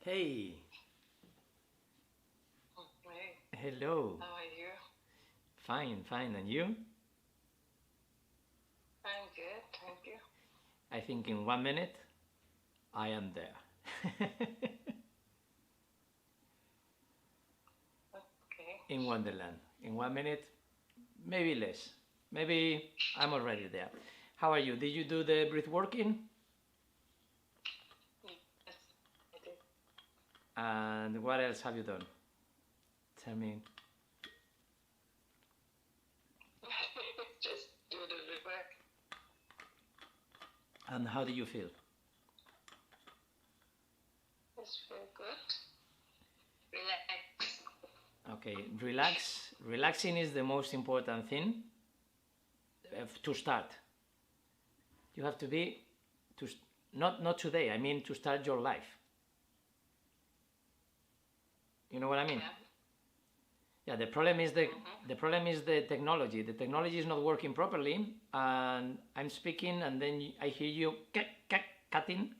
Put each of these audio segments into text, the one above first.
Hey, Hey, hello. how are you? Fine, fine. And you? I'm good, thank you. I think in 1 minute I am there. Okay. In Wonderland. In 1 minute, maybe less. Maybe I'm already there. How are you? Did you do the breath working? Yes, I did. And what else have you done? Tell me. Just do the work. And how do you feel? Just feel good. Relax. Okay, relax. Relaxing is the most important thing to start. You have to be to not today. I mean to start your life. You know what I mean? Yeah. Yeah, the problem is the Mm-hmm. the problem is the technology. The technology is not working properly, and I'm speaking, and then I hear you cutting.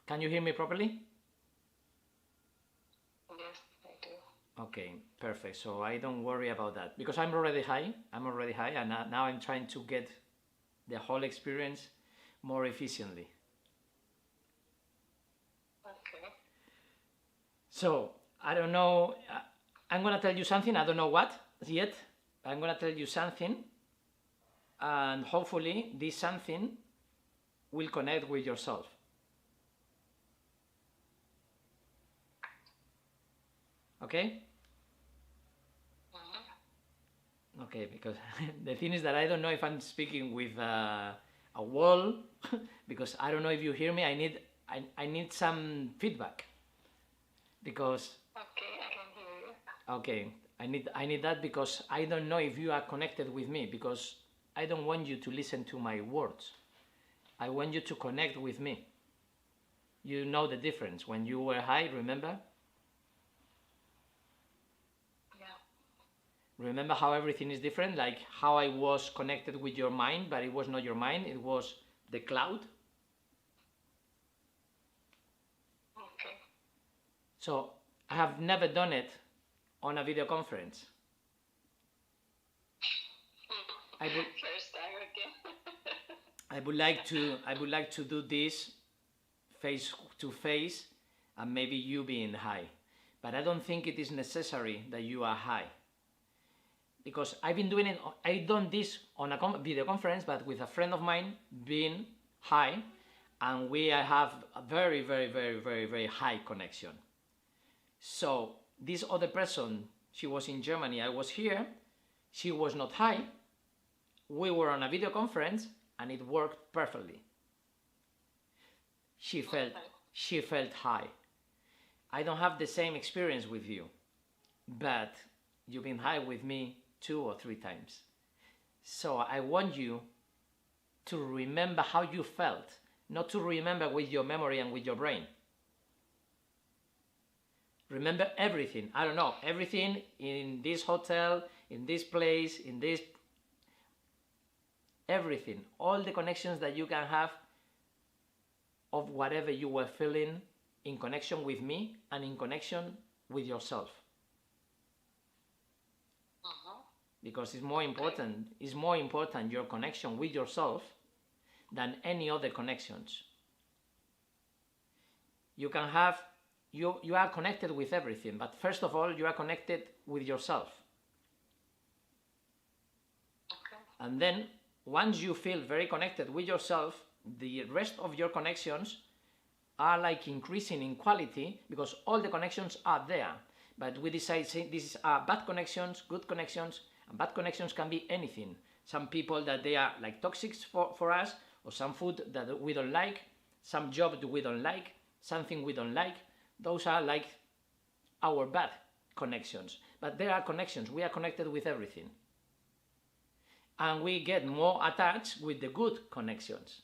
Can you hear me properly? Yes, I do. Okay, perfect. So I don't worry about that because I'm already high. I'm already high, and now I'm trying to get the whole experience more efficiently. Okay. So I don't know. I'm gonna tell you something. I don't know what yet. I'm gonna tell you something, and hopefully this something will connect with yourself. Okay? Mm-hmm. Okay, because the thing is that I don't know if I'm speaking with a wall because I don't know if you hear me. I need some feedback because Okay, I can hear you. okay, I need that because I don't know if you are connected with me because I don't want you to listen to my words. I want you to connect with me. You know the difference when you were high, remember? Yeah. Remember how everything is different? Like how I was connected with your mind, but it was not your mind, it was the cloud. Okay. So I have never done it on a video conference. I would First time again. I would like to do this face to face and maybe you being high. But I don't think it is necessary that you are high. Because I've been doing it, I've done this on a video conference, but with a friend of mine being high, and we have a very, very, very, very, very high connection. So this other person, she was in Germany, I was here, she was not high, we were on a video conference, and it worked perfectly. She felt, Okay. she felt high. I don't have the same experience with you, but you've been high with me 2 or 3 times. So I want you to remember how you felt, not to remember with your memory and with your brain. Remember everything. I don't know, everything in this hotel, in this place, in this, everything. All the connections that you can have of whatever you were feeling in connection with me and in connection with yourself. Mm-hmm. Because it's more Okay. important, it's more important your connection with yourself than any other connections. You can have you are connected with everything, but first of all you are connected with yourself. Okay. And then once you feel very connected with yourself, the rest of your connections are like increasing in quality because all the connections are there. But we decide these are bad connections, good connections, and bad connections can be anything. Some people that they are like toxic for us, or some food that we don't like, some job that we don't like, something we don't like. Those are like our bad connections. But there are connections. We are connected with everything. And we get more attached with the good connections.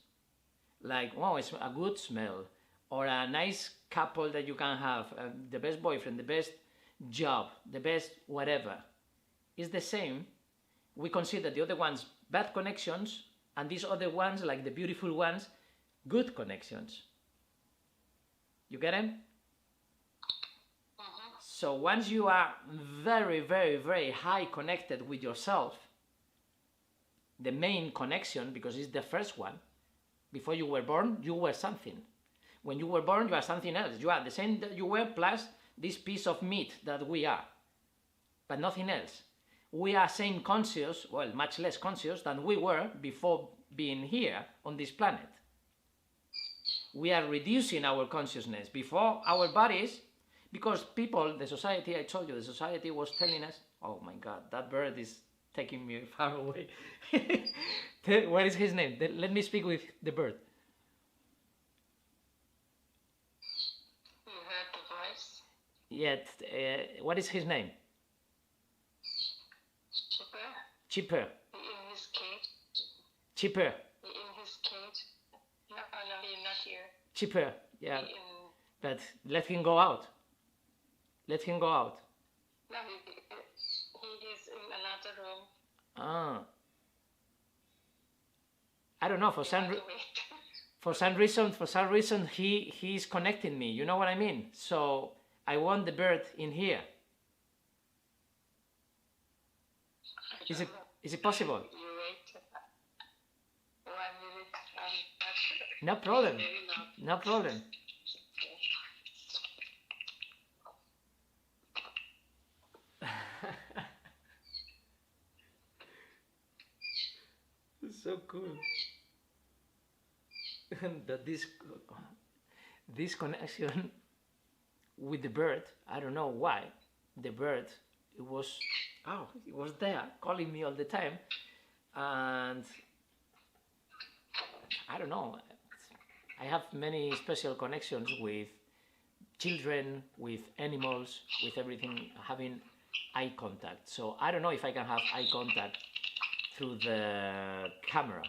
Like, wow, it's a good smell, or a nice couple that you can have, the best boyfriend, the best job, the best whatever. It's the same. We consider the other ones bad connections, and these other ones, like the beautiful ones, good connections. You get it? Mm-hmm. So once you are very, very, very high connected with yourself, the main connection, because it's the first one, before you were born, you were something. When you were born, you are something else. You are the same that you were plus this piece of meat that we are, but nothing else. We are same conscious, well, much less conscious than we were before being here on this planet. We are reducing our consciousness before our bodies, because people, the society, I told you, the society was telling us, oh my God, that bird is taking me far away. What is his name? Let me speak with the bird. You heard the voice? Yet, what is his name? Chipper. Chipper. In his cage. Chipper. In his cage. No, no, he's not here. Chipper. Yeah. In, But let him go out. Let him go out. no, he is in another room. Ah. I don't know. For some Wait. reason, he is connecting me. You know what I mean? So I want the bird in here. Is it possible? You wait 1 minute. No problem. Maybe not. No problem. So cool. That this connection with the bird, I don't know why. The bird, it was there calling me all the time, and I don't know. I have many special connections with children, with animals, with everything, having eye contact. So I don't know if I can have eye contact through the camera.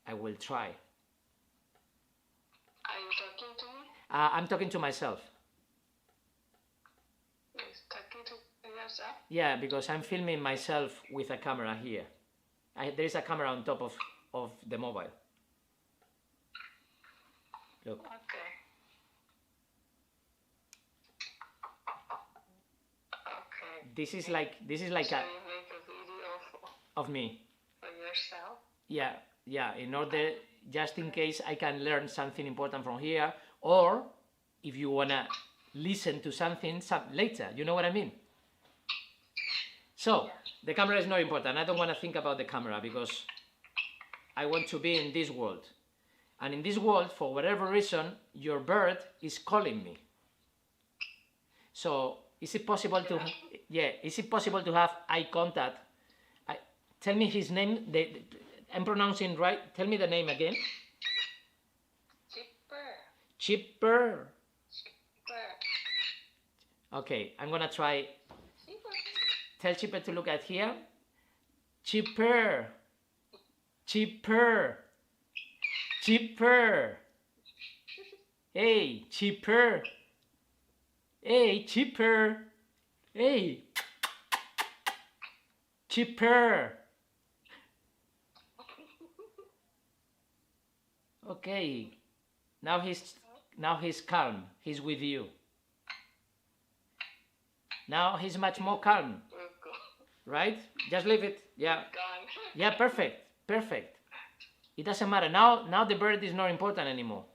I will try. Are you talking to me? I'm talking to myself. You're talking to yourself? Yeah, because I'm filming myself with a camera here. There is a camera on top of the mobile. Look. Okay. Okay. This is like So a you make a video of me. for yourself? Yeah. In order, just in case I can learn something important from here, or if you wanna listen to something later. You know what I mean? So the camera is not important. I don't want to think about the camera because I want to be in this world. And in this world, for whatever reason, your bird is calling me. So is it possible to? Yeah. Is it possible to have eye contact? Tell me his name. I'm pronouncing right. Tell me the name again. Chipper. Chipper. Chipper. Okay, I'm gonna try. Chipper. Tell Chipper to look at here. Chipper. Chipper. Chipper. Hey, Chipper. Hey, Chipper. Hey. Chipper. Okay. Now he's calm. He's with you. Now he's much more calm. We'll go. Right? Just leave it. Yeah. Gone. Yeah, perfect. Perfect. It doesn't matter. Now the bird is not important anymore.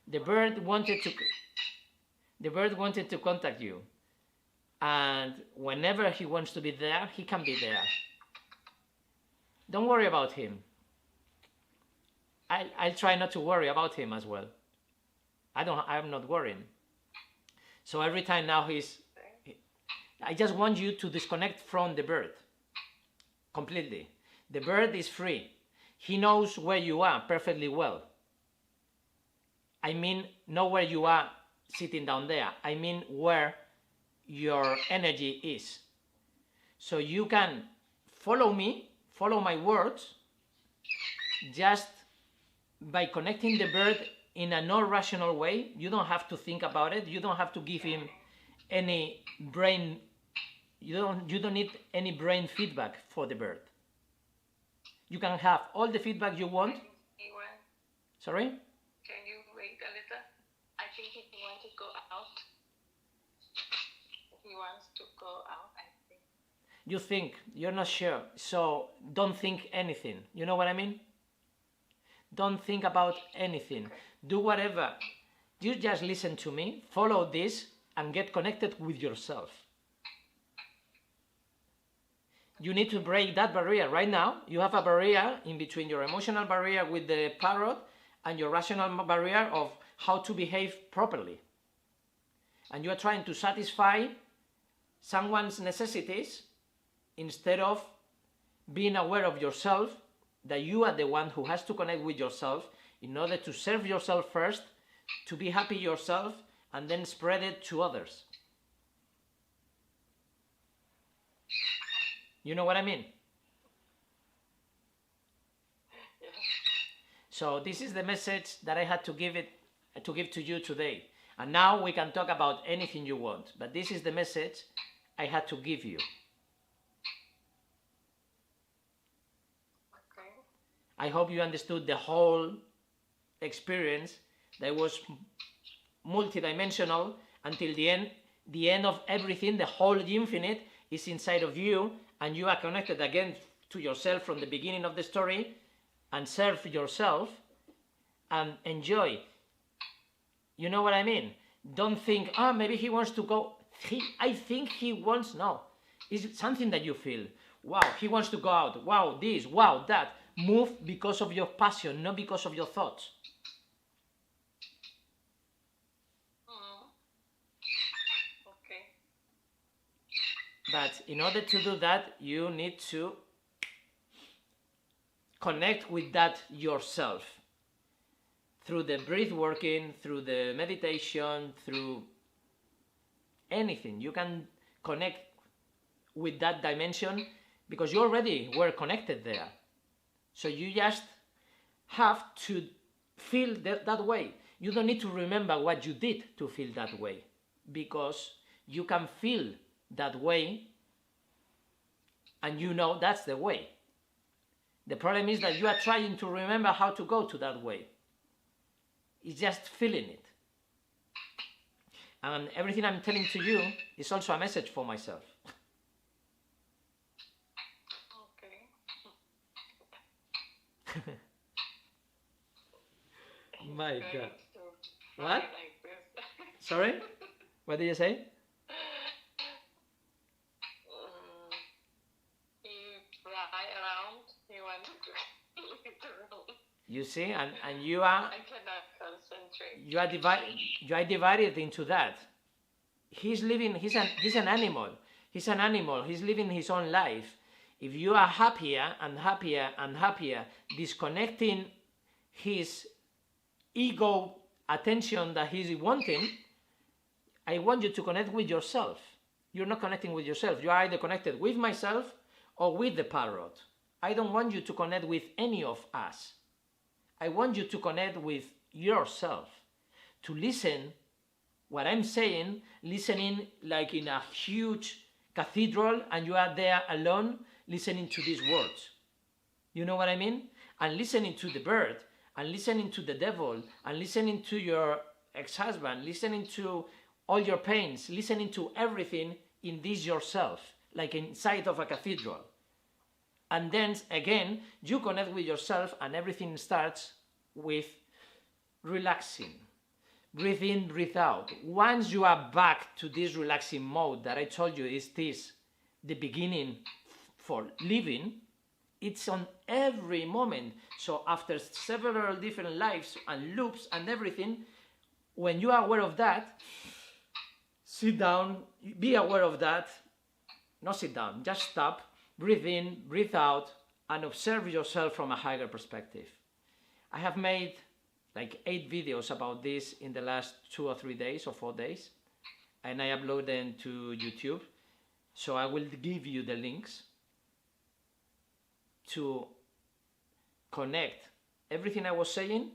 The bird wanted to contact you. And whenever he wants to be there, he can be there. Don't worry about him. I'll try not to worry about him as well. I'm not worrying. So every time now I just want you to disconnect from the bird. Completely. The bird is free. He knows where you are perfectly well. I mean, not where you are sitting down there. I mean where your energy is. So you can follow me, follow my words, just by connecting the bird in a non rational way. You don't have to think about it. You don't have to give him any brain. You don't need any brain feedback for the bird. You can have all the feedback you want. Anywhere. Sorry? Can you wait speak a little. I think he wants to go out. He wants to go out, I think. You think, you're not sure, so don't think anything. You know what I mean? Don't think about anything. Do whatever. You just listen to me, follow this, and get connected with yourself. You need to break that barrier. Right now, you have a barrier in between your emotional barrier with the parrot and your rational barrier of how to behave properly. And you are trying to satisfy someone's necessities instead of being aware of yourself, that you are the one who has to connect with yourself in order to serve yourself first, to be happy yourself, and then spread it to others. You know what I mean? Yeah. So this is the message that I had to give to you today. And now we can talk about anything you want, but this is the message I had to give you. Okay. I hope you understood the whole experience that was multidimensional until the end of everything. The whole infinite is inside of you, and you are connected again to yourself from the beginning of the story, and serve yourself and enjoy. You know what I mean? Don't think, maybe he wants to go. I think he wants, no. It's something that you feel. Wow, he wants to go out. Wow, this, wow, that. Move because of your passion, not because of your thoughts. Okay. But in order to do that, you need to connect with that yourself. Through the breath working, through the meditation, through anything. You can connect with that dimension because you already were connected there. So you just have to feel that way. You don't need to remember what you did to feel that way, because you can feel that way and you know that's the way. The problem is that you are trying to remember how to go to that way. It's just feeling it. And everything I'm telling to you is also a message for myself. Okay. My Going God. to What? fly like this. Sorry? What did you say? He fly around. He wants to leave the room. You see, and you are I cannot concentrate. you are divided into that. He's living. He's an animal. He's an animal. He's living his own life. If you are happier and happier and happier, disconnecting his ego attention that he's wanting, I want you to connect with yourself. You're not connecting with yourself. You are either connected with myself or with the parrot. I don't want you to connect with any of us. I want you to connect with yourself, to listen what I'm saying, listening like in a huge cathedral and you are there alone listening to these words. You know what I mean? And listening to the bird, and listening to the devil, and listening to your ex-husband, listening to all your pains, listening to everything in this yourself, like inside of a cathedral. And then again, you connect with yourself and everything starts with relaxing. Breathe in, breathe out. Once you are back to this relaxing mode that I told you is this, the beginning for living, it's on every moment. So after several different lives and loops and everything, when you are aware of that, sit down, be aware of that, not sit down, just stop, breathe in, breathe out, and observe yourself from a higher perspective. I have made like 8 videos about this in the last 2 or 3 days or 4 days, and I upload them to YouTube. So I will give you the links to connect everything I was saying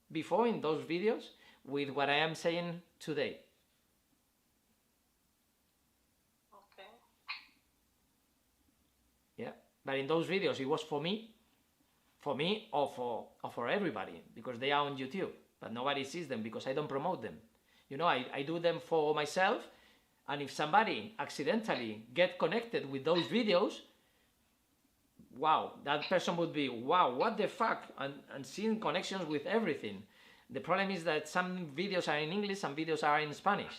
before in those videos with what I am saying today. Okay. Yeah, but in those videos it was for me or for everybody, because they are on YouTube. but nobody sees them because I don't promote them. You know, I do them for myself, and if somebody accidentally get connected with those videos, wow, that person would be, wow, what the fuck, and seeing connections with everything. The problem is that some videos are in English, some videos are in Spanish.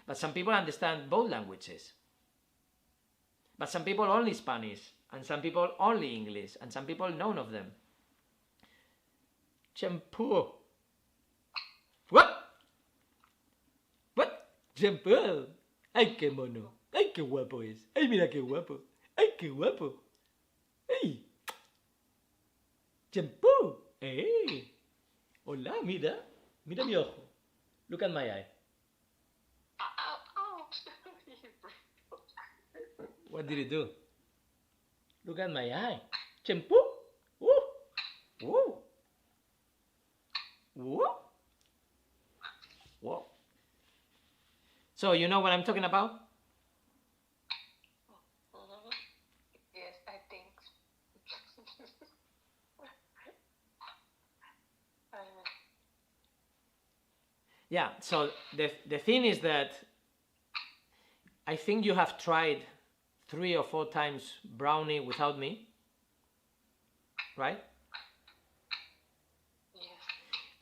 But some people understand both languages. But some people only Spanish, and some people only English, and some people none of them. Shampoo. What? What? Shampoo. Ay, qué mono. Ay, qué guapo es. Ay, mira qué guapo. Ay, qué guapo. Ay. Shampoo. Hey. Hola, mira. Mira mi ojo. Look at my eye. What did it do? Look at my eye. Shampoo. Ooh. Ooh. Ooh. Whoa. So you know what I'm talking about? Yes, I think. Yeah, so the thing is that I think you have tried 3 or 4 times brownie without me, right? Yes.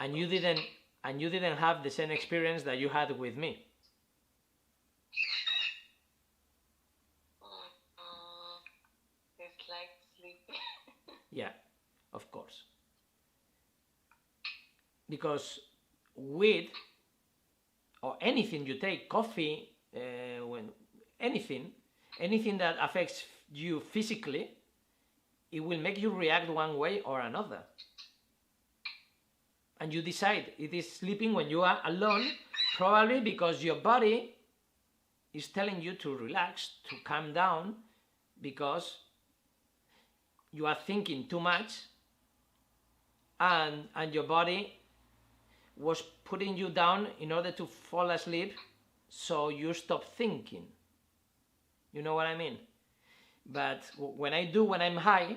And you didn't have the same experience that you had with me. It's like sleeping. Yeah, of course. Because weed or anything you take, coffee, anything that affects you physically, it will make you react one way or another. And you decide it is sleeping when you are alone, probably because your body is telling you to relax, to calm down, because you are thinking too much, and your body was putting you down in order to fall asleep, so you stop thinking. You know what I mean? But when I'm high,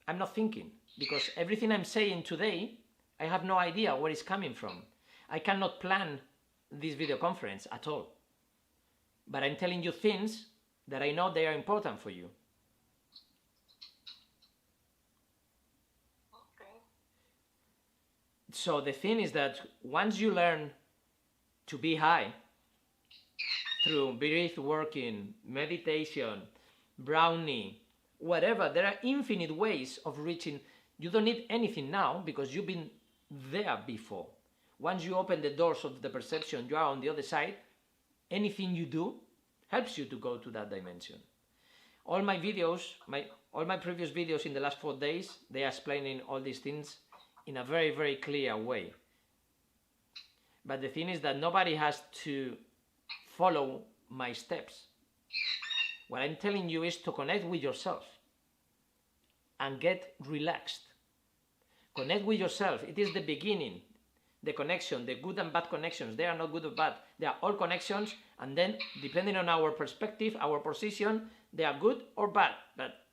I'm not thinking, because everything I'm saying today, I have no idea where it's coming from. I cannot plan this video conference at all. But I'm telling you things that I know they are important for you. So the thing is that once you learn to be high through breath working, meditation, brownie, whatever, there are infinite ways of reaching. You don't need anything now because you've been there before. Once you open the doors of the perception, you are on the other side. Anything you do helps you to go to that dimension. All my videos, all my previous videos in the last 4 days, they are explaining all these things in a very, very clear way. But the thing is that nobody has to follow my steps. What I'm telling you is to connect with yourself and get relaxed. Connect with yourself. It is the beginning. The connection, the good and bad connections, they are not good or bad. They are all connections, and then depending on our perspective, our position, they are good or bad. But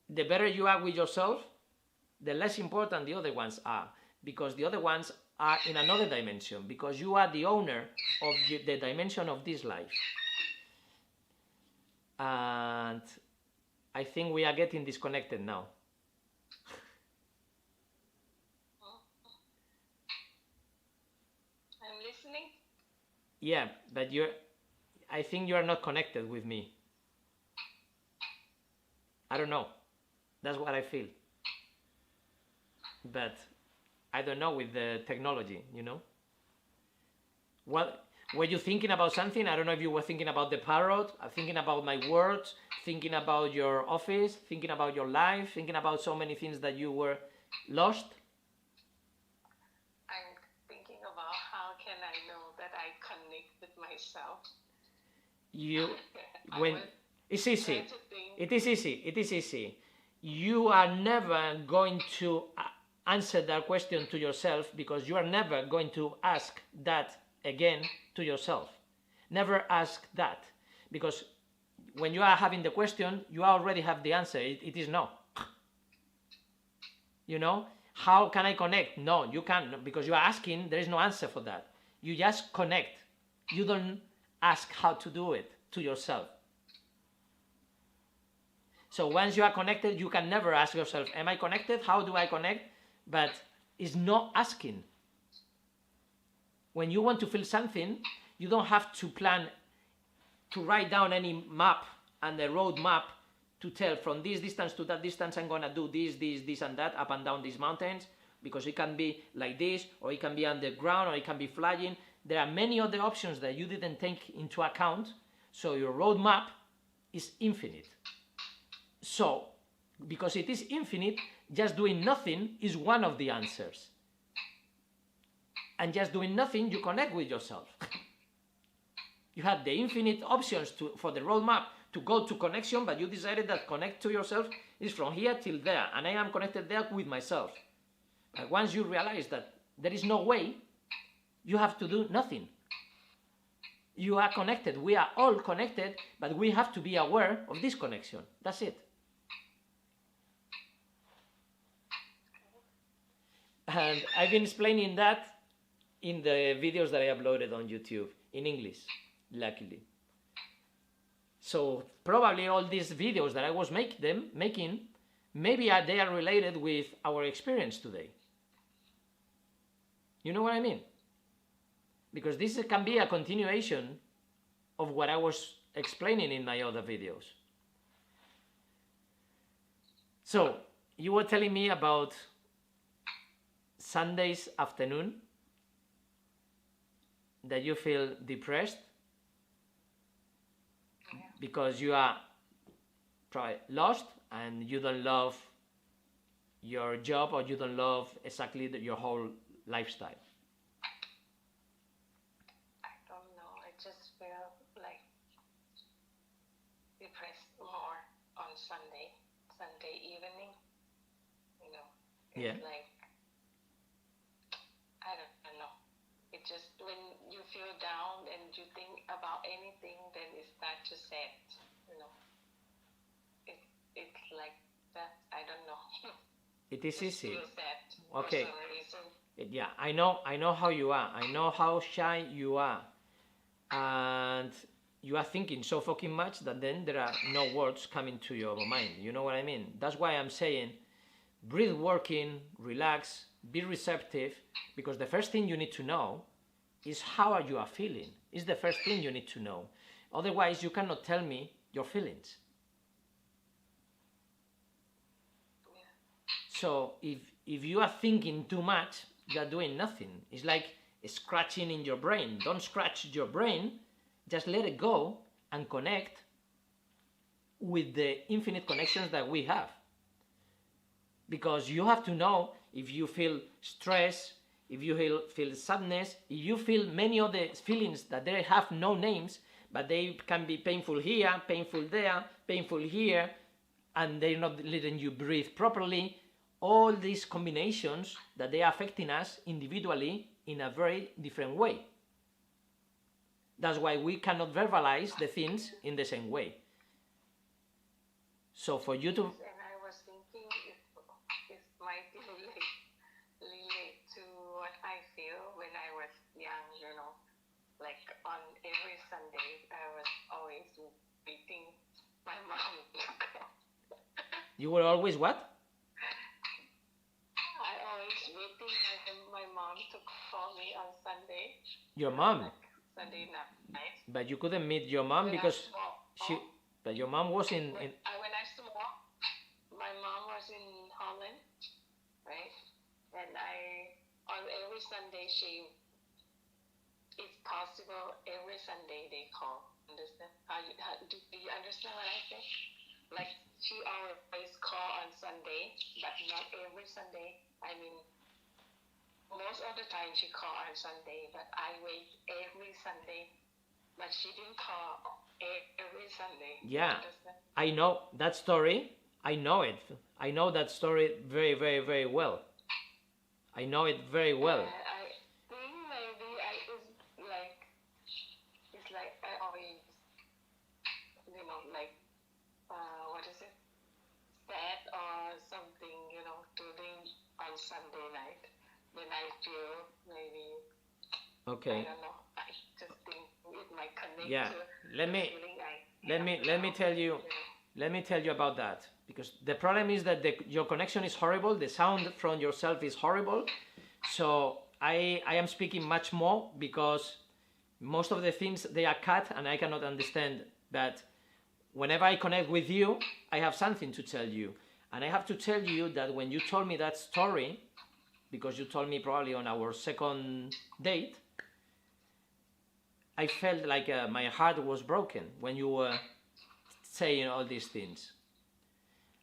the better you are with yourself, the less important the other ones are, because the other ones are in another dimension, because you are the owner of the dimension of this life. And I think we are getting disconnected now. I'm listening. Yeah, but I think you are not connected with me. I don't know. That's what I feel. But I don't know with the technology, you know. Well, were you thinking about something? I don't know if you were thinking about the parrot, thinking about my words, thinking about your office, thinking about your life, thinking about so many things that you were lost. I'm thinking about how can I know that I connect with myself. It's easy. It is easy. It is easy. You are never going to answer that question to yourself, because you are never going to ask that again to yourself. Never ask that, because when you are having the question, you already have the answer. It is no. You know, How can I connect? No, you can't, because you are asking, there is no answer for that. You just connect. You don't ask how to do it to yourself. So once you are connected, you can never ask yourself, am I connected? How do I connect? But it's not asking. When you want to feel something, you don't have to plan to write down any map and a road map to tell from this distance to that distance I'm gonna do this and that, up and down these mountains, because it can be like this, or it can be underground, or it can be flying. There are many other options that you didn't take into account, so your roadmap is infinite. So, because it is infinite, just doing nothing is one of the answers. And just doing nothing, you connect with yourself. You had the infinite options for the roadmap to go to connection, but you decided that connect to yourself is from here till there, and I am connected there with myself. But once you realize that there is no way, you have to do nothing. You are connected. We are all connected, but we have to be aware of this connection. That's it. And I've been explaining that in the videos that I uploaded on YouTube in English, luckily. So probably all these videos that I was making, maybe they are related with our experience today. You know what I mean? Because this can be a continuation of what I was explaining in my other videos. So you were telling me about Sundays afternoon that you feel depressed because you are probably lost and you don't love your job, or you don't love exactly your whole lifestyle. I don't know. I just feel like depressed more on Sunday evening. You know, it's like, I don't know. It just, when you feel down and you think about anything, then it starts to sad. You know, it's like that. I don't know. It is easy. Feel sad. Okay. For some reason. Yeah, I know how you are. I know how shy you are. And you are thinking so fucking much that then there are no words coming to your mind. You know what I mean? That's why I'm saying breathe working, relax, be receptive, because the first thing you need to know is how you are feeling. It's the first thing you need to know. Otherwise, you cannot tell me your feelings. So if you are thinking too much, you are doing nothing. It's like scratching in your brain. Don't scratch your brain. Just let it go and connect with the infinite connections that we have. Because you have to know if you feel stress, if you feel sadness, if you feel many of the feelings that they have no names, but they can be painful here, painful there, painful here, and they're not letting you breathe properly. All these combinations that they are affecting us individually in a very different way. That's why we cannot verbalize the things in the same way. So for you to... And I was thinking it might relate to what I feel when I was young, you know. Like on every Sunday, I was always waiting my mom to call. You were always what? I always waiting my mom to call me on Sunday. Your mom? Like Sunday night. But you couldn't meet your mom because she... But your mom was in... When I small, my mom was in Holland, right? And on every Sunday, it's possible every Sunday they call. Understand? Do you understand what I say? Like, she always call on Sunday, but not every Sunday. I mean, most of the time she call on Sunday, but I wait every Sunday. But she didn't call every Sunday. Yeah, I know that story. I know it. I know that story very, very, very well. I know it very well. I think maybe it's like I always, you know, like, what is it? Sad or something, you know, doing on Sunday. Okay. I don't know. I just think it might connect Yeah. to Let the me feeling I let have me let me now. tell you. Let me tell you about that, because the problem is that your connection is horrible. The sound from yourself is horrible. So I am speaking much more because most of the things they are cut and I cannot understand. But whenever I connect with you, I have something to tell you, and I have to tell you that when you told me that story, because you told me probably on our second date, I felt like my heart was broken when you were saying all these things.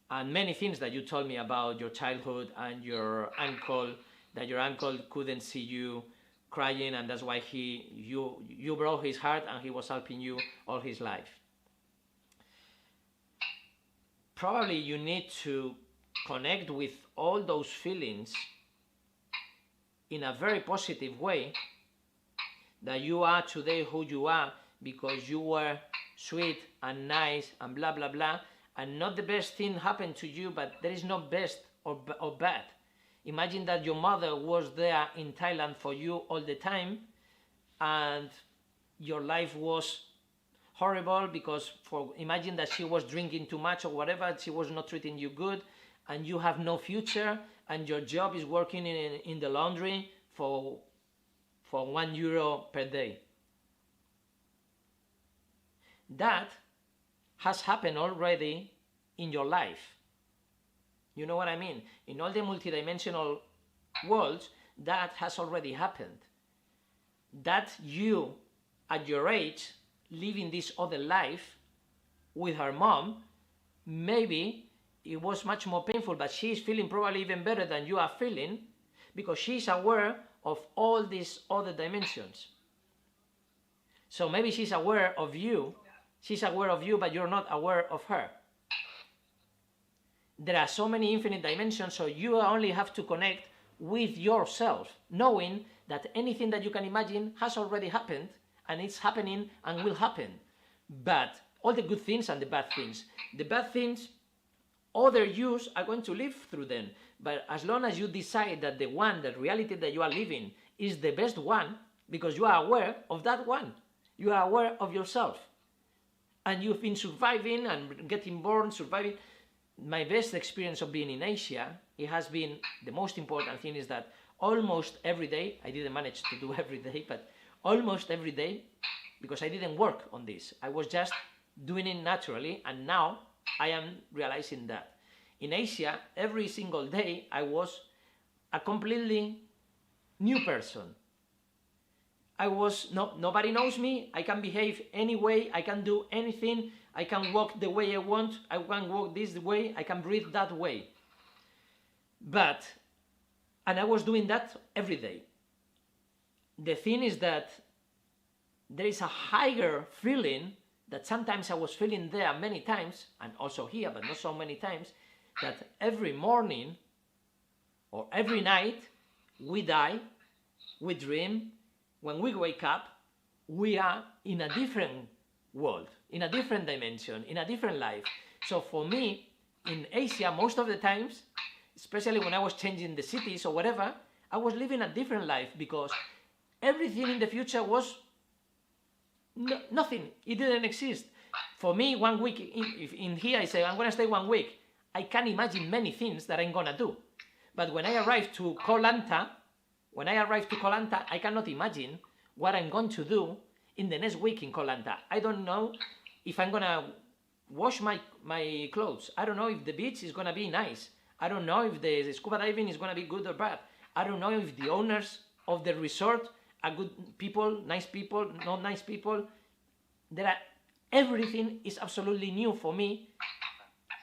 And many things that you told me about your childhood and your uncle, that your uncle couldn't see you crying, and that's why you broke his heart and he was helping you all his life. Probably you need to connect with all those feelings in a very positive way, that you are today who you are because you were sweet and nice and blah blah blah, and not the best thing happened to you, but there is no best or bad. Imagine that your mother was there in Thailand for you all the time, and your life was horrible because imagine that she was drinking too much or whatever, she was not treating you good, and you have no future, and your job is working in the laundry for €1 per day. That has happened already in your life. You know what I mean? In all the multidimensional worlds, that has already happened. That you, at your age, living this other life with her mom, maybe it was much more painful, but she is feeling probably even better than you are feeling, because she's aware of all these other dimensions. So maybe she's aware of you, but you're not aware of her. There are so many infinite dimensions, so you only have to connect with yourself, knowing that anything that you can imagine has already happened, and it's happening and will happen. But all the good things and the bad things, other yous are going to live through them. But as long as you decide that the reality that you are living is the best one, because you are aware of that one, you are aware of yourself, and you've been surviving and getting born, surviving. My best experience of being in Asia, it has been, the most important thing is that almost every day, I didn't manage to do every day, but almost every day, because I didn't work on this, I was just doing it naturally, and now I am realizing that. In Asia, every single day, I was a completely new person. Nobody knows me, I can behave any way, I can do anything, I can walk the way I want, I can walk this way, I can breathe that way. And I was doing that every day. The thing is that there is a higher feeling that sometimes I was feeling there many times, and also here, but not so many times, that every morning or every night we die, we dream, when we wake up, we are in a different world, in a different dimension, in a different life. So for me, in Asia, most of the times, especially when I was changing the cities or whatever, I was living a different life, because everything in the future was nothing. It didn't exist. For me, 1 week, in here I say, I'm going to stay 1 week. I can imagine many things that I'm going to do. But when I arrive to Koh Lanta, I cannot imagine what I'm going to do in the next week in Koh Lanta. I don't know if I'm going to wash my clothes. I don't know if the beach is going to be nice. I don't know if the scuba diving is going to be good or bad. I don't know if the owners of the resort are good people, nice people, not nice people. Everything is absolutely new for me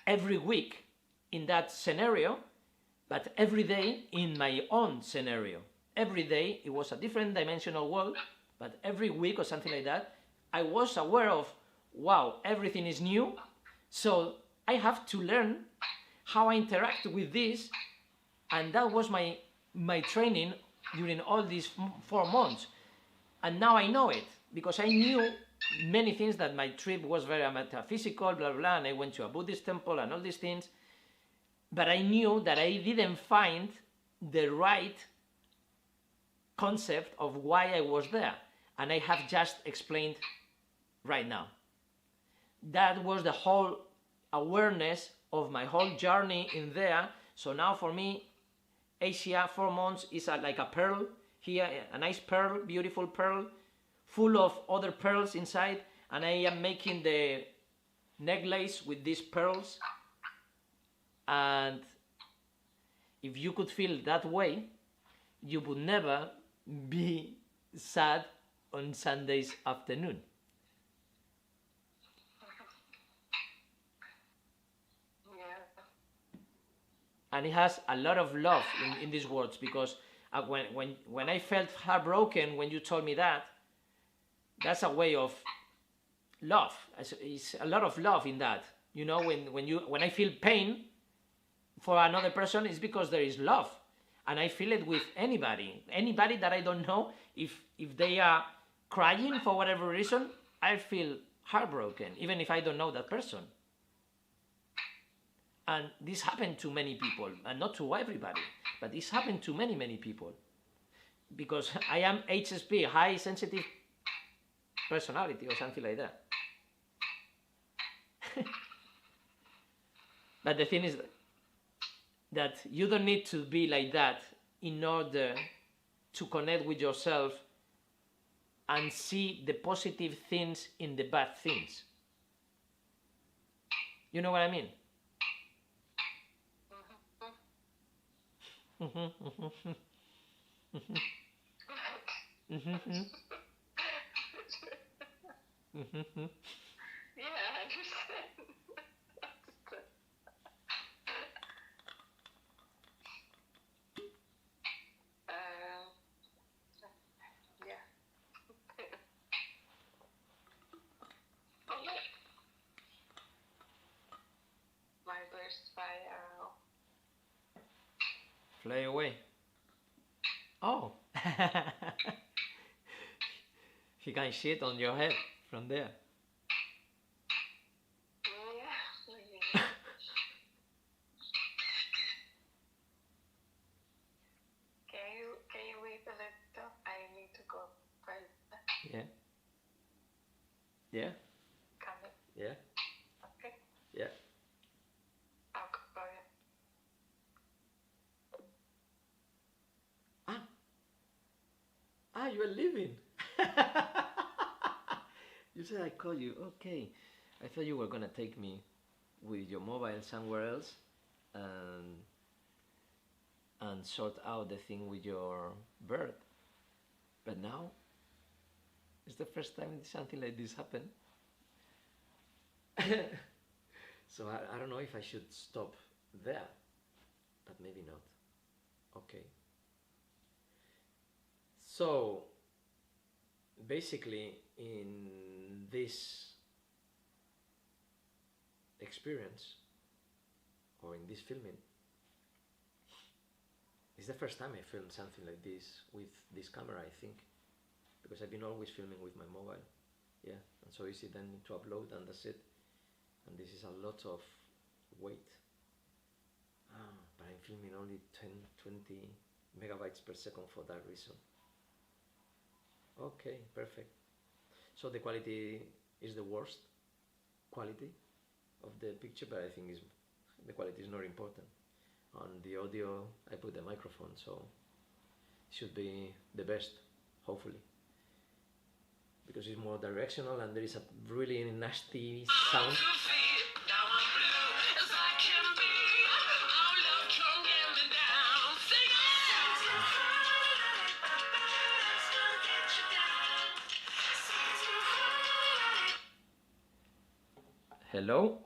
every week in that scenario, but every day in my own scenario. Every day it was a different dimensional world, but every week or something like that, I was aware of, wow, everything is new. So I have to learn how I interact with this, and that was my training during all these 4 months. And now I know it, because I knew many things, that my trip was very metaphysical, blah, blah, and I went to a Buddhist temple and all these things. But I knew that I didn't find the right concept of why I was there. And I have just explained right now. That was the whole awareness of my whole journey in there. So now for me, Asia 4 months is like a pearl here, a nice pearl, beautiful pearl, full of other pearls inside, and I am making the necklace with these pearls. And if you could feel that way, you would never be sad on Sunday's afternoon. And it has a lot of love in these words, because when I felt heartbroken when you told me that, that's a way of love. It's a lot of love in that. You know, when I feel pain for another person, it's because there is love. And I feel it with anybody that I don't know. If they are crying for whatever reason, I feel heartbroken, even if I don't know that person. And this happened to many people, and not to everybody, but this happened to many, many people. Because I am HSP, high sensitive personality, or something like that. But the thing is that you don't need to be like that in order to connect with yourself and see the positive things in the bad things. You know what I mean? Yeah, I understand. Yeah. My burst by arrow. Fly away. Oh. He can shit on your head from there. Yeah. Can you wait a little? I need to go first. Yeah. Yeah. Coming. Yeah. Okay. Yeah. I'll go. You are leaving. You said I call you. Okay. I thought you were gonna take me with your mobile somewhere else and sort out the thing with your bird. But now it's the first time something like this happened. So I don't know if I should stop there, but maybe not. Okay. So basically in this experience or in this filming, it's the first time I filmed something like this with this camera, I think, because I've been always filming with my mobile. Yeah, and so easy then to upload, and that's it. And this is a lot of weight. But I'm filming only 10-20 megabytes per second for that reason. Okay, perfect. So the quality is the worst quality of the picture, but I think the quality is not important. On the audio, I put the microphone, so it should be the best, hopefully. Because it's more directional and there is a really nasty sound. Hello?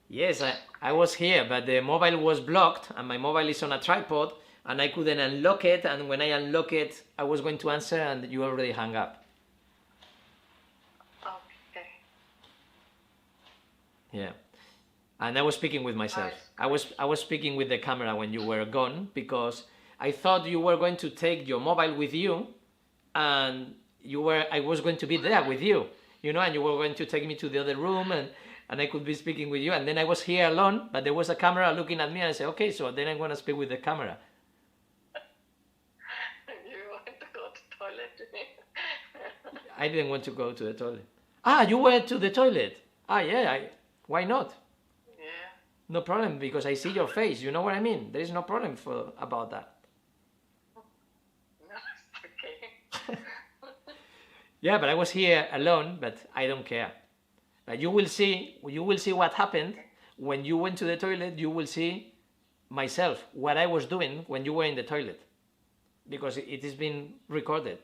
Yes, I was here, but the mobile was blocked and my mobile is on a tripod and I couldn't unlock it, and when I unlock it, I was going to answer and you already hung up. Okay. Yeah. And I was speaking with myself. I was speaking with the camera when you were gone, because I thought you were going to take your mobile with you, and I was going to be there with you, and you were going to take me to the other room, and I could be speaking with you, and then I was here alone, but there was a camera looking at me, and I said, okay, so then I'm going to speak with the camera. You want to go to the toilet? I didn't want to go to the toilet. You went to the toilet? Yeah, why not? Yeah. No problem, because I see your face, you know what I mean? There is no problem about that. No, it's okay. Yeah, but I was here alone, but I don't care. But you will see what happened when you went to the toilet. You will see myself, what I was doing when you were in the toilet, because it is being recorded.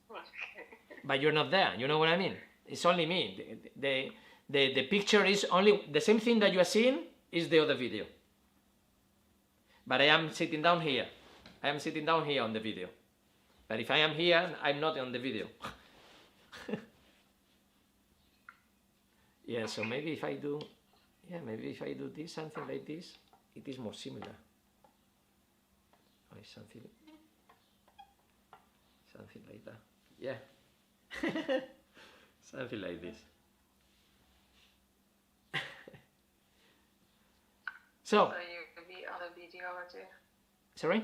Okay. But you're not there, you know what I mean? It's only me. The picture is only the same thing that you are seeing is the other video. But I am sitting down here. I am sitting down here on the video. But if I am here, I'm not on the video. Yeah, so maybe if I do this, something like this, it is more similar. Or something like that. Yeah. Something like this. So you be on the video or two? Sorry?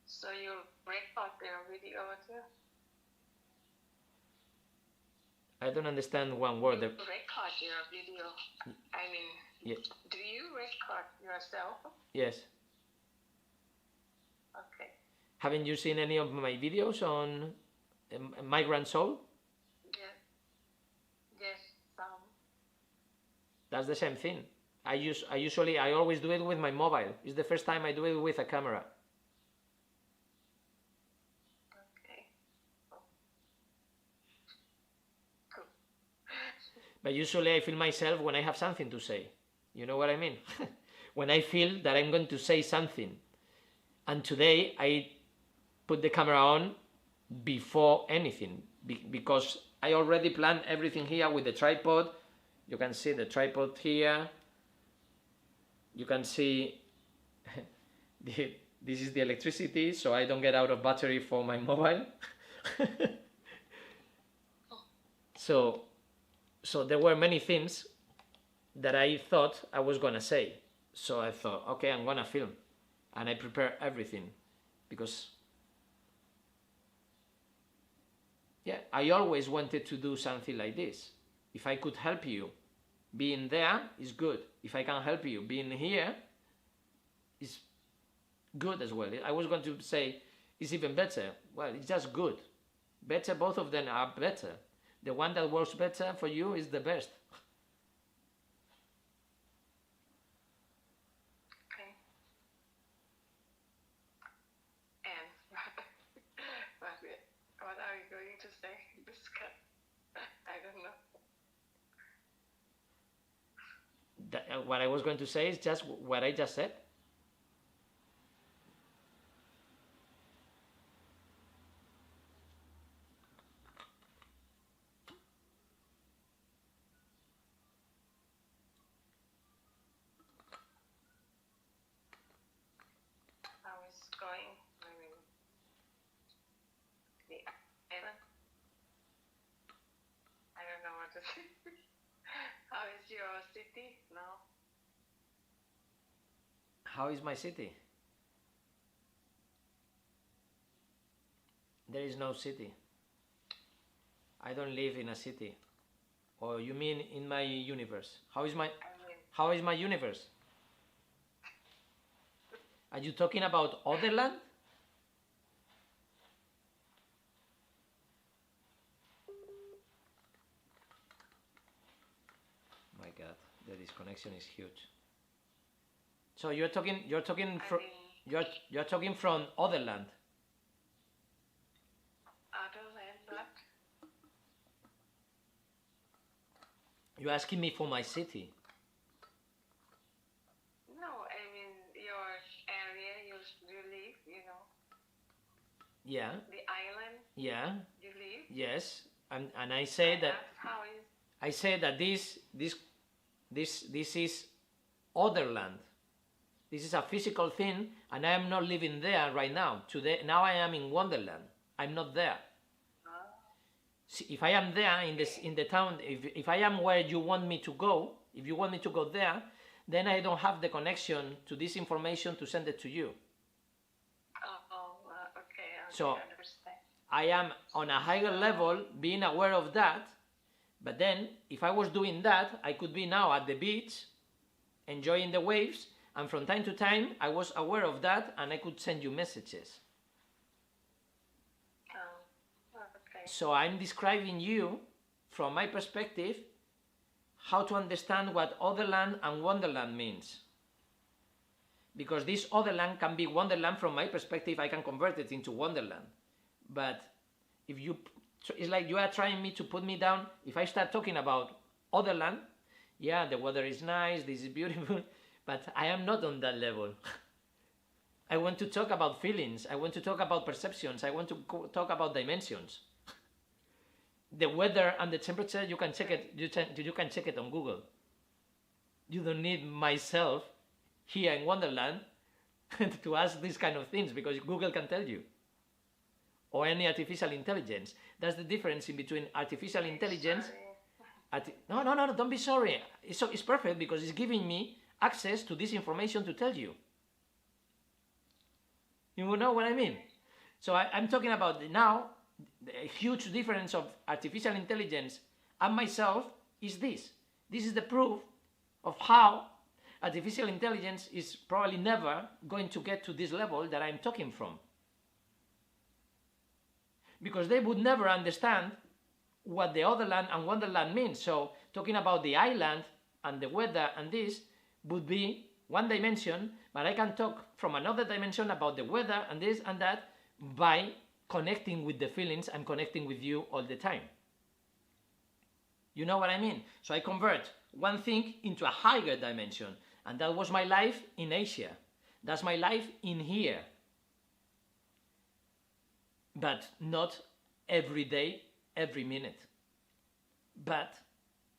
So you record their video or two? I don't understand one word. You record your video. I mean, Yeah. do you record yourself? Yes. Okay. Haven't you seen any of my videos on Migrant Soul? Yes. Yes, some. That's the same thing. I always do it with my mobile. It's the first time I do it with a camera. Okay. Cool. But usually I feel myself when I have something to say. You know what I mean? When I feel that I'm going to say something. And today I put the camera on before anything, because I already planned everything here with the tripod. You can see the tripod here. You can see this is the electricity, so I don't get out of battery for my mobile. So there were many things that I thought I was gonna say. So I thought, okay, I'm gonna film, and I prepare everything, because yeah, I always wanted to do something like this. If I could help you, being there is good. If I can help you, being here is good as well. I was going to say it's even better. Well, it's just good. Better, both of them are better. The one that works better for you is the best. Okay. And what are you going to say? Discuss. I don't know. What I was going to say is just what I just said. How is it going? I mean, the island? I don't know what to say. How is your city now? How is my city? There is no city. I don't live in a city. Or you mean in my universe? How is my universe? Are you talking about other land? My God, the disconnection is huge. So you're talking from other land. Other land, what? You're asking me for my city. No, I mean your area you live, you know. Yeah. The island Yeah. you live. Yes. And I say that How is? this is other land. This is a physical thing, and I am not living there right now. Today, now I am in Wonderland. I'm not there. See, if I am there in the town, if I am where you want me to go, if you want me to go there, then I don't have the connection to this information to send it to you. Okay, So understand. I am on a higher level being aware of that, but then if I was doing that, I could be now at the beach enjoying the waves, and from time to time I was aware of that and I could send you messages. Okay. So I'm describing you from my perspective how to understand what Otherland and Wonderland means. Because this Otherland can be Wonderland from my perspective, I can convert it into Wonderland. But if you, it's like you are trying me to put me down. If I start talking about Otherland, yeah, the weather is nice, this is beautiful, but I am not on that level. I want to talk about feelings, I want to talk about perceptions, I want to talk about dimensions. The weather and the temperature, you can check it. You can check it on Google. You don't need myself here in Wonderland to ask these kind of things, because Google can tell you, or any artificial intelligence. That's the difference in between artificial intelligence. No, don't be sorry. It's perfect, because it's giving me access to this information to tell you. You know what I mean? So I'm talking about now. The huge difference of artificial intelligence and myself is this. This is the proof of how artificial intelligence is probably never going to get to this level that I'm talking from. Because they would never understand what the Otherland and Wonderland means. So talking about the island and the weather and this would be one dimension, but I can talk from another dimension about the weather and this and that by connecting with the feelings I'm connecting with you all the time. You know what I mean? So I convert one thing into a higher dimension, and that was my life in Asia. That's my life in here. But not every day, every minute. But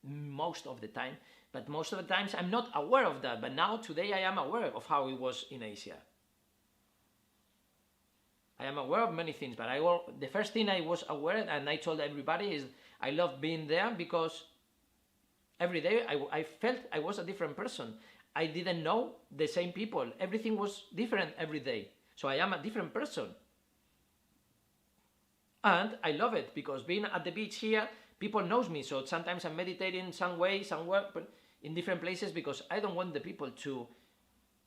most of the time. But most of the times I'm not aware of that. But now, today, I am aware of how it was in Asia. I am aware of many things, but the first thing I was aware, and I told everybody, is I love being there, because every day I felt I was a different person. I didn't know the same people. Everything was different every day. So I am a different person. And I love it, because being at the beach here, people knows me. So sometimes I'm meditating some way, somewhere, but in different places, because I don't want the people to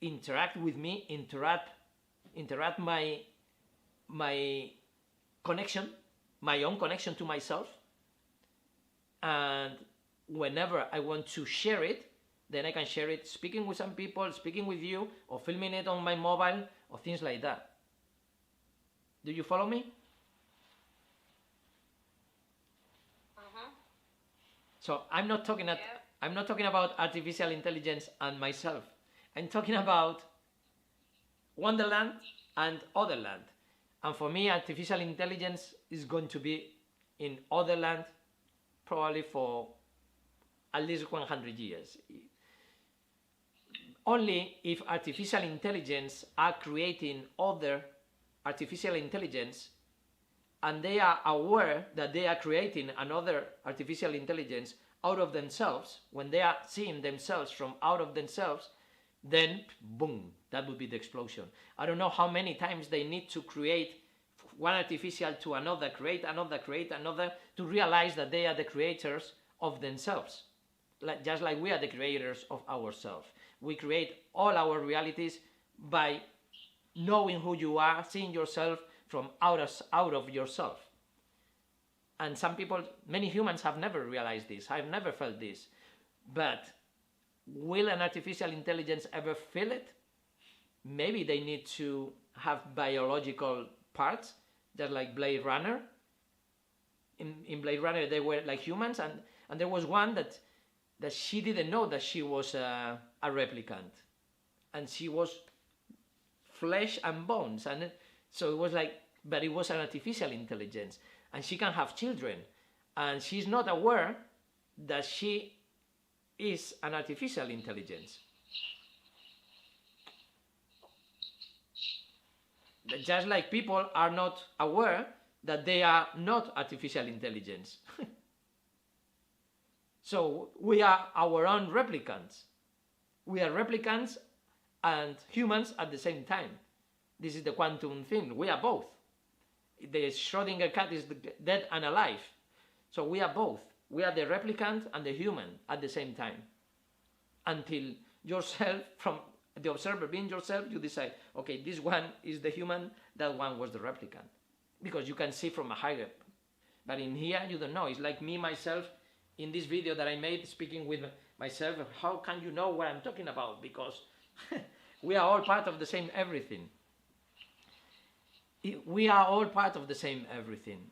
interact with me, interrupt my connection, my own connection to myself. And whenever I want to share it, then I can share it speaking with some people, speaking with you, or filming it on my mobile, or things like that. Do you follow me? So I'm not talking about artificial intelligence and myself. I'm talking about Wonderland and Otherland. And for me, artificial intelligence is going to be in Otherland probably for at least 100 years. Only if artificial intelligence are creating other artificial intelligence, and they are aware that they are creating another artificial intelligence out of themselves, when they are seeing themselves from out of themselves, then boom, that would be the explosion. I don't know how many times they need to create one artificial to another, create another, to realize that they are the creators of themselves. Just like we are the creators of ourselves. We create all our realities by knowing who you are, seeing yourself from out of yourself. And some people, many humans have never realized this, have never felt this. But will an artificial intelligence ever feel it? Maybe they need to have biological parts, just like Blade Runner. In Blade Runner, they were like humans, and there was one that she didn't know that she was a replicant. And she was flesh and bones. And so it was like, but it was an artificial intelligence. And she can have children. And she's not aware that she is an artificial intelligence. Just like people are not aware that they are not artificial intelligence. So we are our own replicants. We are replicants and humans at the same time. This is the quantum thing. We are both. The Schrodinger cat is dead and alive. So we are both. We are the replicant and the human at the same time. Until yourself, from the observer being yourself, you decide, okay, this one is the human, that one was the replicant. Because you can see from a higher. But in here, you don't know. It's like me, myself, in this video that I made, speaking with myself. How can you know what I'm talking about? Because we are all part of the same everything. We are all part of the same everything.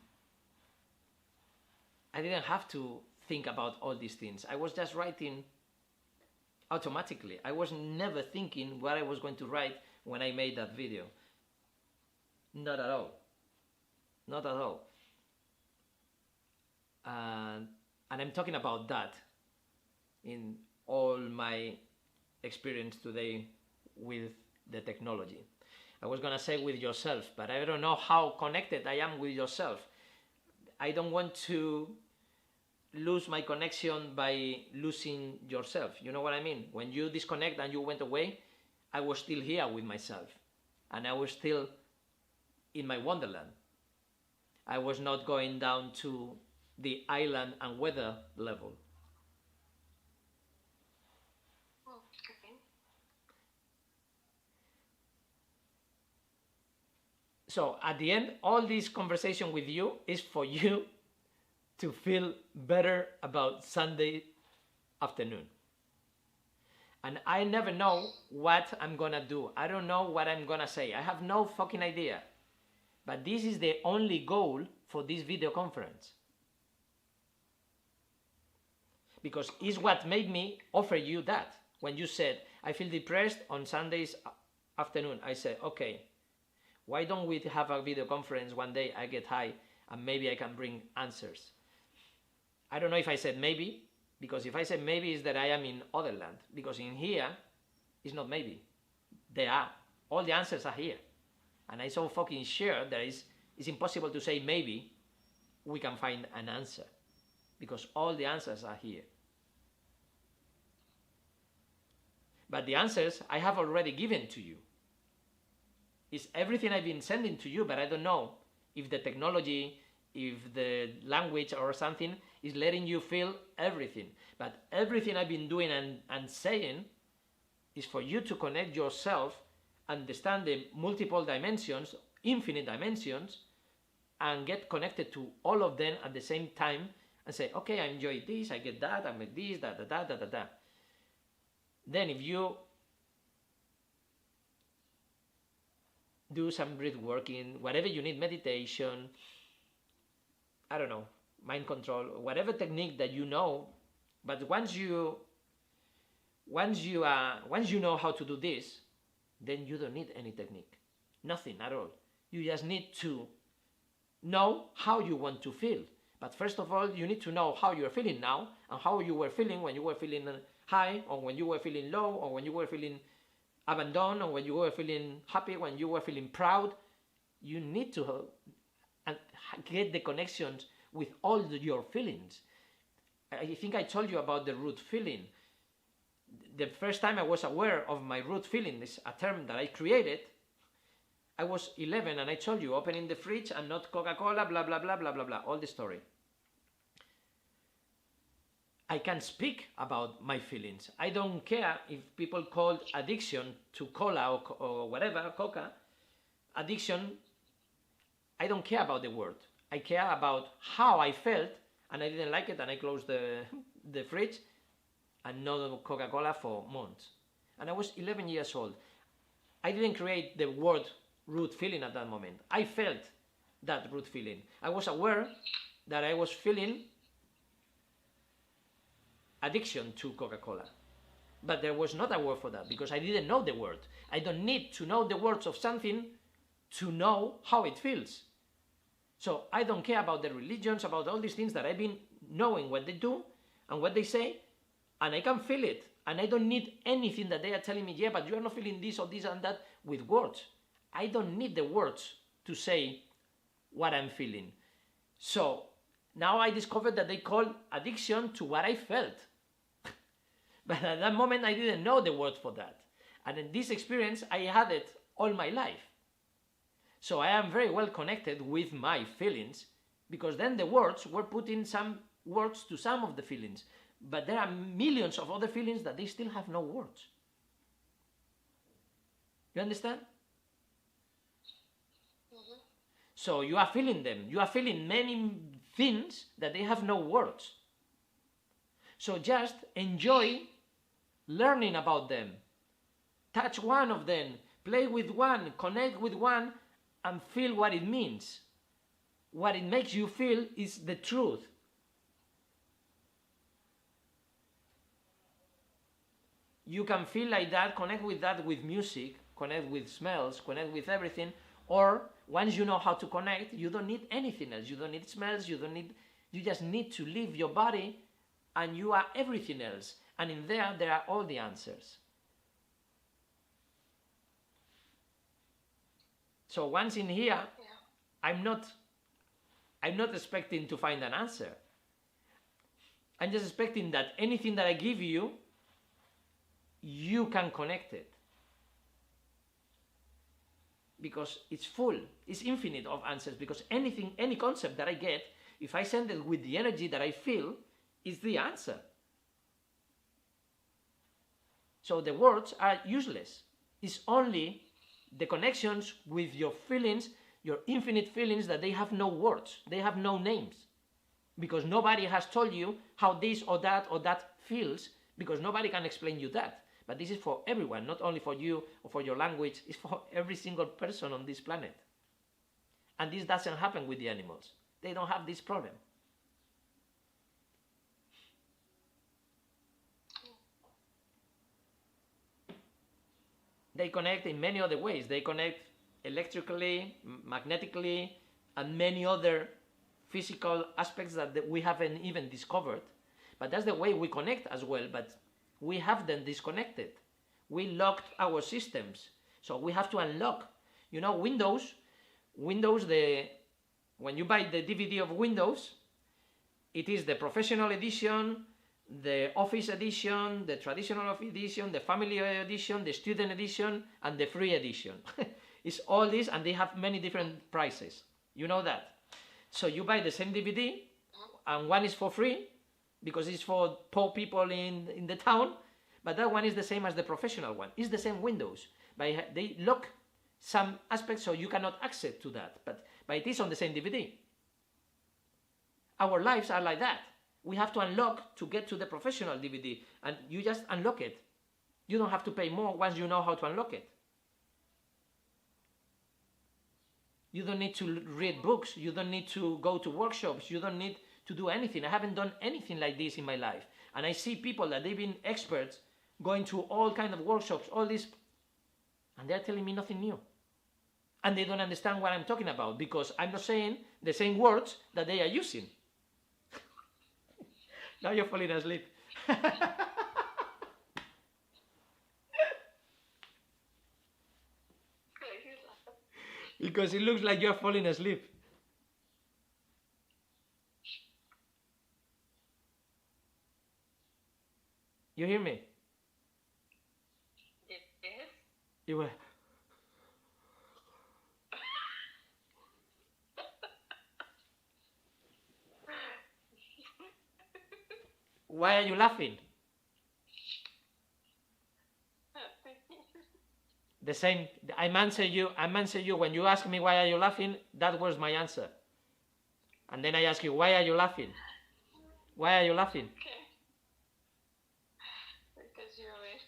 I didn't have to think about all these things. I was just writing automatically. I was never thinking what I was going to write when I made that video. Not at all. Not at all. And I'm talking about that in all my experience today with the technology. I was gonna say with yourself, but I don't know how connected I am with yourself. I don't want to lose my connection by losing yourself. You know what I mean? When you disconnect and you went away, I was still here with myself. And I was still in my wonderland. I was not going down to the island and weather level. Okay. So at the end, all this conversation with you is for you to feel better about Sunday afternoon. And I never know what I'm gonna do. I don't know what I'm gonna say. I have no fucking idea. But this is the only goal for this video conference. Because it's what made me offer you that. When you said, I feel depressed on Sundays afternoon, I said, okay, why don't we have a video conference one day? I get high and maybe I can bring answers. I don't know if I said maybe, because if I said maybe, it's that I am in other land. Because in here, it's not maybe. They are. All the answers are here. And I'm so fucking sure that it's impossible to say maybe we can find an answer. Because all the answers are here. But the answers I have already given to you. It's everything I've been sending to you, but I don't know if the technology, if the language or something is letting you feel everything. But everything I've been doing and saying is for you to connect yourself, understand the multiple dimensions, infinite dimensions, and get connected to all of them at the same time and say, okay, I enjoy this, I get that, I make this, da. Then if you do some breath working, whatever you need, meditation, I don't know, mind control, whatever technique that you know, but once you know how to do this, then you don't need any technique, nothing at all. You just need to know how you want to feel. But first of all, you need to know how you're feeling now and how you were feeling when you were feeling high, or when you were feeling low, or when you were feeling abandoned, or when you were feeling happy, when you were feeling proud. You need to get the connections with all your feelings. I think I told you about the root feeling. The first time I was aware of my root feeling, is a term that I created. I was 11 and I told you, opening the fridge and not Coca-Cola, blah, blah, blah, blah, blah, blah, all the story. I can speak about my feelings. I don't care if people call addiction to cola or whatever, Coca. Addiction, I don't care about the word. I care about how I felt, and I didn't like it, and I closed the fridge and no Coca-Cola for months. And I was 11 years old. I didn't create the word root feeling at that moment. I felt that root feeling. I was aware that I was feeling addiction to Coca-Cola. But there was not a word for that because I didn't know the word. I don't need to know the words of something to know how it feels. So I don't care about the religions, about all these things that I've been knowing what they do and what they say, and I can feel it. And I don't need anything that they are telling me, yeah, but you are not feeling this or this and that with words. I don't need the words to say what I'm feeling. So now I discovered that they call addiction to what I felt. But at that moment, I didn't know the word for that. And in this experience, I had it all my life. So I am very well connected with my feelings, because then the words were putting some words to some of the feelings. But there are millions of other feelings that they still have no words. You understand? Mm-hmm. So you are feeling them. You are feeling many things that they have no words. So just enjoy learning about them. Touch one of them, play with one, connect with one, and feel what it means. What it makes you feel is the truth. You can feel like that, connect with that with music, connect with smells, connect with everything. Or once you know how to connect, you don't need anything else. You don't need smells, you just need to leave your body, and you are everything else. And in there are all the answers. So once in here, I'm not expecting to find an answer. I'm just expecting that anything that I give you, you can connect it. Because it's full, it's infinite of answers. Because anything, any concept that I get, if I send it with the energy that I feel, is the answer. So the words are useless. It's only the connections with your feelings, your infinite feelings, that they have no words, they have no names. Because nobody has told you how this or that feels, because nobody can explain you that. But this is for everyone, not only for you or for your language, it's for every single person on this planet. And this doesn't happen with the animals. They don't have this problem. They connect in many other ways. They connect electrically, magnetically, and many other physical aspects that we haven't even discovered. But that's the way we connect as well. But we have them disconnected. We locked our systems. So we have to unlock. You know, Windows, when you buy the DVD of Windows, it is the professional edition, the office edition, the traditional edition, the family edition, the student edition, and the free edition. It's all this, and they have many different prices. You know that. So you buy the same DVD, and one is for free, because it's for poor people in the town, but that one is the same as the professional one. It's the same Windows, but they lock some aspects so you cannot access to that, but it is on the same DVD. Our lives are like that. We have to unlock to get to the professional DVD, and you just unlock it. You don't have to pay more once you know how to unlock it. You don't need to read books. You don't need to go to workshops. You don't need to do anything. I haven't done anything like this in my life. And I see people that they've been experts going to all kinds of workshops, all this, and they're telling me nothing new. And they don't understand what I'm talking about, because I'm not saying the same words that they are using. Now you're falling asleep. Because it looks like you're falling asleep. You hear me? Yes. You were. Why are you laughing? The same. I'm answer you when you ask me why are you laughing. That was my answer. And then I ask you, why are you laughing? Why are you laughing? Okay. Because you're always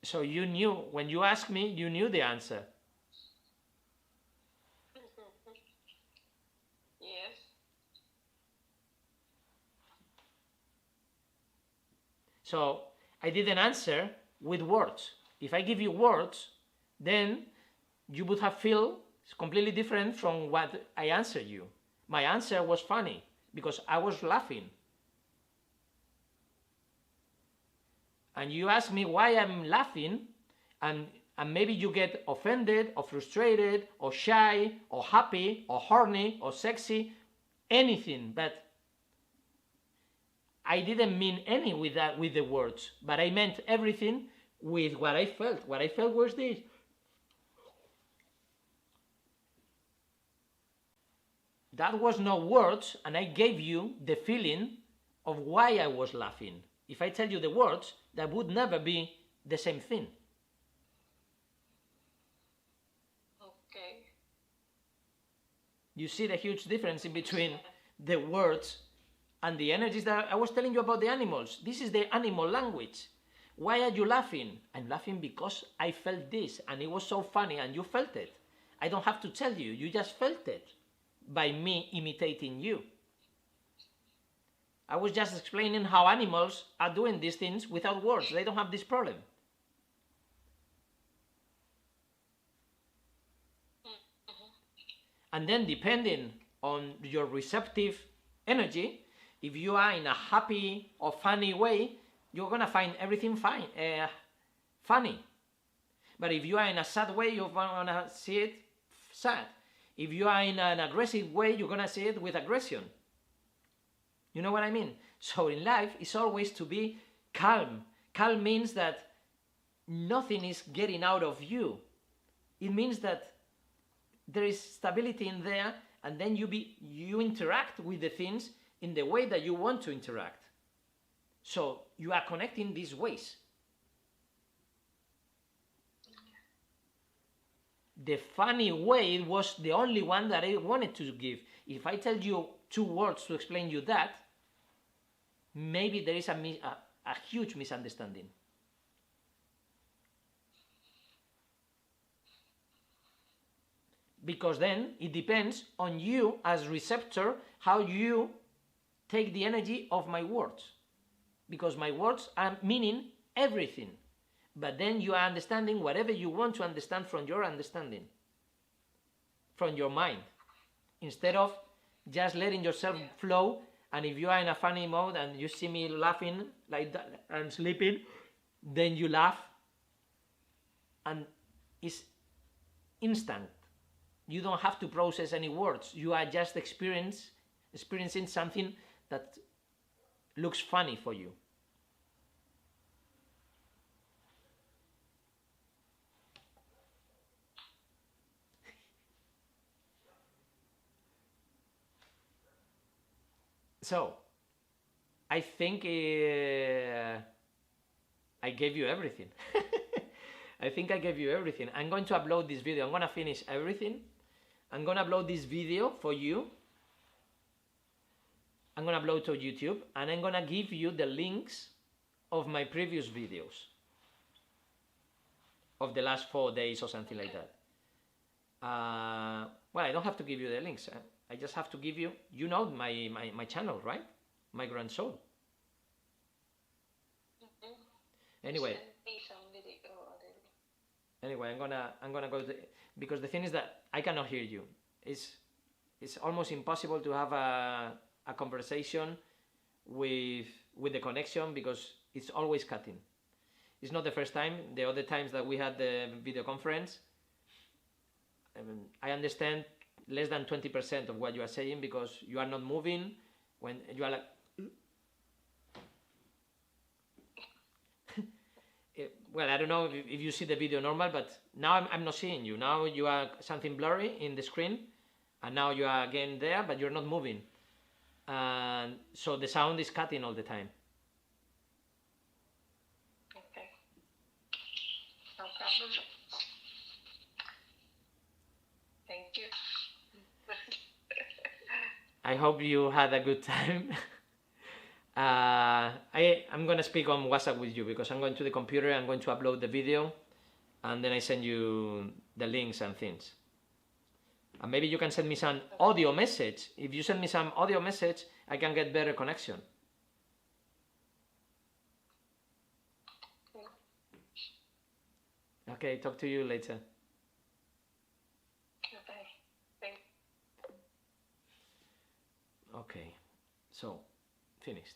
So you knew, when you asked me, you knew the answer. Yes. So I didn't answer with words. If I give you words, then you would have feel completely different from what I answered you. My answer was funny because I was laughing. And you ask me why I'm laughing, and and maybe you get offended or frustrated or shy or happy or horny or sexy, anything, but I didn't mean any with that, with the words, but I meant everything with what I felt. What I felt was this. That was no words, and I gave you the feeling of why I was laughing. If I tell you the words, that would never be the same thing. Okay. You see the huge difference in between the words and the energies that I was telling you about the animals. This is the animal language. Why are you laughing? I'm laughing because I felt this, and it was so funny, and you felt it. I don't have to tell you, you just felt it by me imitating you. I was just explaining how animals are doing these things without words. They don't have this problem. And then depending on your receptive energy, if you are in a happy or funny way, you're going to find everything funny. But if you are in a sad way, you're going to see it sad. If you are in an aggressive way, you're going to see it with aggression. You know what I mean? So in life, it's always to be calm. Calm means that nothing is getting out of you. It means that there is stability in there, and then you interact with the things in the way that you want to interact. So you are connecting these ways. The funny way was the only one that I wanted to give. If I tell you 2 words to explain you that, maybe there is a huge misunderstanding. Because then it depends on you as receptor, how you take the energy of my words. Because my words are meaning everything. But then you are understanding whatever you want to understand from your understanding, from your mind, instead of just letting yourself flow. And if you are in a funny mode and you see me laughing like that and sleeping, then you laugh, and it's instant. You don't have to process any words. You are just experiencing something that looks funny for you. So, I think I gave you everything. I think I gave you everything. I'm going to upload this video. I'm going to finish everything. I'm going to upload this video for you. I'm going to upload to YouTube, and I'm going to give you the links of my previous videos of the last 4 days or something like that. Well, I don't have to give you the links. I just have to give you, you know, my channel, right? My Grand Soul. Anyway, I'm gonna go because the thing is that I cannot hear you. It's almost impossible to have a conversation with the connection because it's always cutting. It's not the first time. The other times that we had the video conference, I understand less than 20% of what you are saying because you are not moving. When you are like, well, I don't know if you see the video normal, but now I'm not seeing you. Now you are something blurry in the screen, and now you are again there, but you're not moving. And so the sound is cutting all the time. Okay. No problem. Thank you. I hope you had a good time. I'm going to speak on WhatsApp with you because I'm going to the computer, I'm going to upload the video, and then I send you the links and things. And maybe you can send me some audio message. If you send me some audio message, I can get better connection. Okay, talk to you later. Okay, so finished.